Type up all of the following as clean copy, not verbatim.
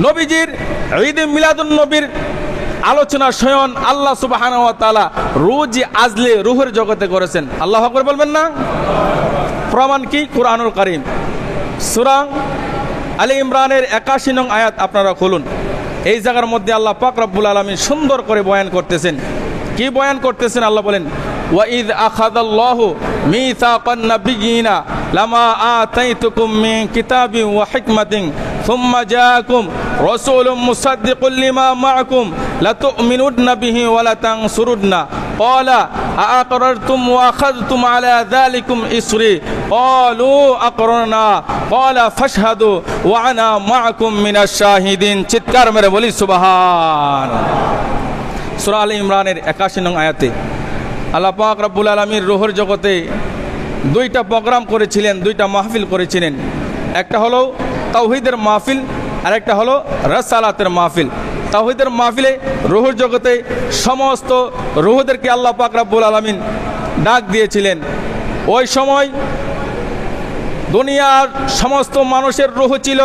নবীজির ঈদ মিলাদুন নবীর আলোচনা স্বয়ং আল্লাহ সুবহানাহু ওয়া তাআলা রোজ আজলে রুহের জগতে করেছেন। আল্লাহু আকবার বলবেন না? প্রমাণ কি? কুরআনুল কারীম সূরা আলে ইমরানের 81 নং আয়াত আপনারা খুলুন। এই জায়গার মধ্যে আল্লাহ পাক রব্বুল আলামিন সুন্দর করে বয়ান করতেছেন। কি বয়ান করতেছেন? আল্লাহ বলেন, ওয়া ইয আখাযাল্লাহু মিসাকান নাবিয়িনা লামা আতাইতুকুম মিন কিতাবিন ওয়া হিকমাতিন সুম্মা জাআকুম রাসূলুম মুসাদ্দিকুল লিমা মাআকুম লাতু'মিনুন্না বিহি ওয়া লাতানসুরুন্না ক্বালা আআকরারতুম ওয়া আখাযতুম আলা যালিকুম ইসরি ক্বালু আকরারনা ক্বালা ফাশহাদু ওয়া আনা মাআকুম মিনাশ শাহিদিন। চিৎকার মেরে বলি সুবহানাল্লাহ। সূরা আলে ইমরানের 81 নং আয়াতে আল্লাহ পাক রব্বুল আলামিন রূহের জগতে দুইটা প্রোগ্রাম করেছিলেন, দুইটা মাহফিল করেছিলেন। একটা হলো তাওহীদের মাহফিল আর একটা হলো রিসালাতের মাহফিল। তাওহীদের মাহফিলে রূহের জগতে সমস্ত রূহদেরকে আল্লাহ পাক রব্বুল আলামিন ডাক দিয়েছিলেন। ওই সময় দুনিয়ার সমস্ত মানুষের রূহ ছিল,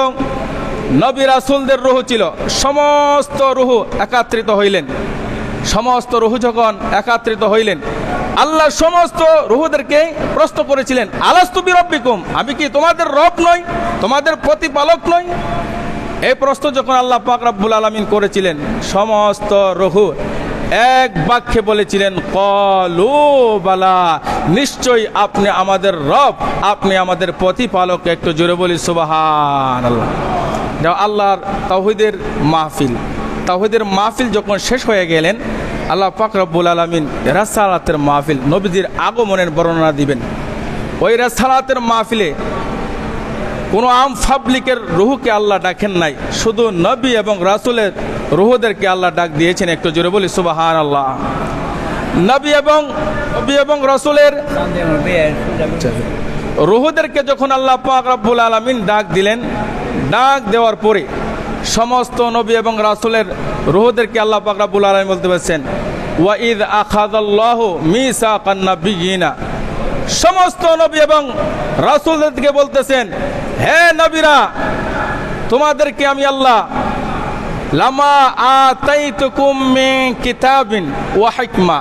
নবী রাসূলদের রূহ ছিল, সমস্ত রূহ একত্রিত হইলেন। সমস্ত রূহ যখন একত্রিত হইলেন, আল্লাহ সমস্ত রূহদেরকে প্রশ্ন করেছিলেন, আলাস্তু বিরব্বিকুম, আমি কি তোমাদের রব নই, তোমাদের প্রতিপালক নই? এই প্রশ্ন যখন আল্লাহ পাক রব্বুল আলামিন করেছিলেন, সমস্ত রূহ এক বাক্যে বলেছিলেন, ক্বালু বালা, নিশ্চয়ই আপনি আমাদের রব, আপনি আমাদের প্রতিপালক। একটু জোরে বলি সুবহানাল্লাহ। আল্লাহর তাওহীদের মাহফিল, তাওহীদের মাহফিল যখন শেষ হয়ে গেলেন, আল্লাহ পাক রব্বুল আলামিন রিসালাতের মাহফিল, নবীজির আগমনের বর্ণনা দিবেন। ওই রিসালাতের মাহফিলে কোনো আম পাবলিকের রূহকে আল্লাহ ডাকেন নাই, শুধু নবী এবং রাসূলের রূহদেরকে আল্লাহ ডাক দিয়েছেন। একটু জোরে বলি সুবহানাল্লাহ। নবী এবং রাসূলের রূহদেরকে যখন আল্লাহ পাক রব্বুল আলামিন ডাক দিলেন, ডাক দেওয়ার পরে সমস্ত নবী এবং রাসূলের রূহদেরকে আল্লাহ পাক রব্বুল আলামিন বলতে বলেছেন, ওয়া ইয আখাযাল্লাহু মিসাকান নাবিয়িনা, সমস্ত নবী এবং রাসূলদেরকে বলতেছেন, হে নবীরা, তোমাদেরকে আমি আল্লাহ লামা আতাইতুকুম মিন কিতাবিন ওয়া হিকমা,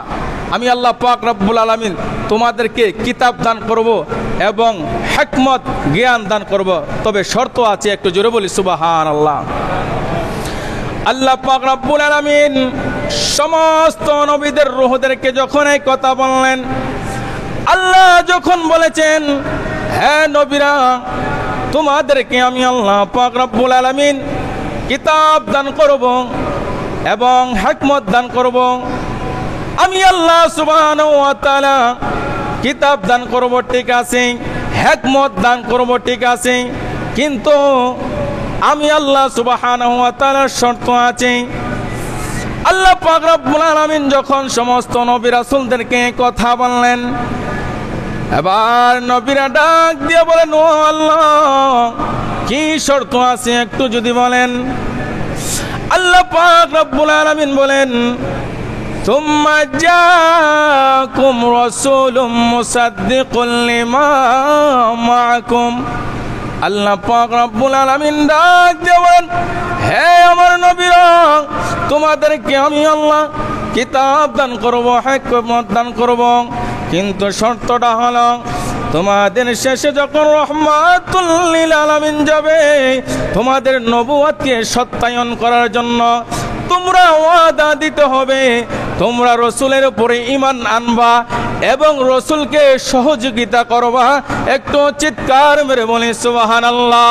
আমি আল্লাহ পাক রব্বুল আলামিন তোমাদেরকে কিতাব দান করব এবং হিকমত জ্ঞান দান করব, তবে শর্ত আছে। একটু জোরে বলি সুবহানাল্লাহ। আল্লাহ পাক রব্বুল আলামিন সমস্ত নবীদের রূহদেরকে যখন এই কথা বললেন, আল্লাহ যখন বলেছেন, হে নবীরা, তোমাদেরকে আমি আল্লাহ পাক রব্বুল আলামিন কিতাব দান করব এবং হিকমত দান করব, আমি আল্লাহ সুবহানাহু ওয়া তাআলা কিতাব দান করব, ঠিক আছে, হিকমত দান করব, ঠিক আছে, কিন্তু আমি আল্লাহ সুবহানাহু ওয়া তাআলার শর্ত আছে। আল্লাহ পাক রব্বুল আলামিন যখন সমস্ত নবী রাসূলদেরকে কথা বললেন, এবার নবীরা ডাক দিয়ে বলেন, ও আল্লাহ, কি শর্ত আছে একটু যদি বলেন। আল্লাহ পাক রব্বুল আলামিন বলেন, সুম্মা জাআকুম রাসূলুম মুসাদ্দিকুল লিমা মাআকুম। আল্লাহ পাক রব্বুল আলামিন ডাক দিয়ে বলেন, হে আমার নবীরা, তোমাদেরকে আমি আল্লাহ কিতাব দান করব, হিকমত দান করব, কিন্তু শর্তটা হলো তোমাদের শেষে যখন রহমাতুল লিল আলামিন যাবে, তোমাদের নবুয়তকে সত্যায়ন করার জন্য তোমরা ওয়াদা দিতে হবে, তোমরা রাসূলের উপরে ঈমান আনবা এবং রাসূলকে সহযোগিতা করবা। একটু চিৎকার মেরে বলি সুবহানাল্লাহ,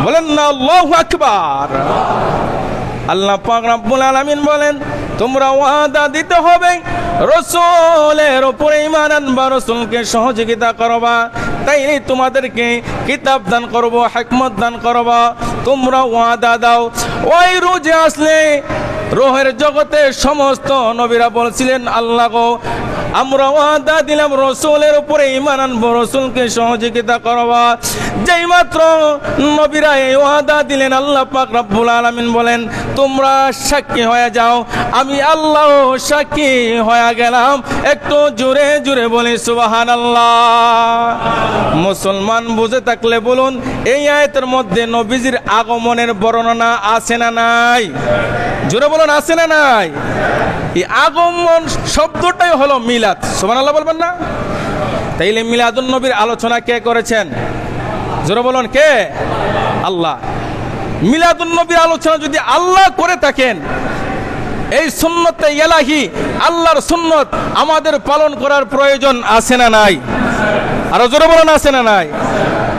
বলেন না আল্লাহু আকবার। আল্লাহ পাক রব্বুল আলামিন বলেন, তোমরা ওয়াদা দিতে হবে, রাসূলের উপরে ঈমান আনবা, রাসূলকে সহযোগিতা করবা, তাই তোমাদেরকে কিতাব দান করব, হিকমত দান করব, তোমরা ওয়াদা দাও। ওই রোজে আসলে রূহের জগতে সমস্ত নবীরা বলছিলেন, আল্লাহ গো, আমরা ওয়াদা দিলাম রসুলের উপরে ঈমান আনবো, রসুলকে সহযোগিতা করবা। যেই মাত্র নবীরা এই ওয়াদা দিলেন, আল্লাহ পাক রব্বুল আলামিন বলেন তোমরা সাক্ষী হয়ে যাও, আমি আল্লাহ সাক্ষী হয়ে গেলাম। একটু জোরে জোরে বলি সুবহানাল্লাহ। মুসলমান বুঝে থাকলে বলুন, এই আয়াতের মধ্যে নবীজির আগমনের বর্ণনা আছে না নাই? জোরে বলুন, আছে না নাই? এই আগমন শব্দটাই হলো মিলাদ। সুবহানাল্লাহ বলবেন না? তাইলে মিলাদুন নবীর আলোচনা কে করেছেন? জোরে বলুন, কে? আল্লাহ। মিলাদুন নবীর আলোচনা যদি আল্লাহ করে থাকেন, এই সুন্নতে ইলাহি আল্লাহর সুন্নত আমাদের পালন করার প্রয়োজন আছে না নাই? আরো জোরে বলুন, আছে না নাই?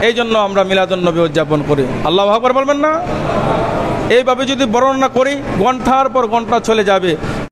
এই জন্য আমরা মিলাদুন নবী উদযাপন করি। আল্লাহু আকবার বলবেন না? এইভাবে যদি বর্ণনা করি ঘন্টার পর ঘন্টা চলে যাবে।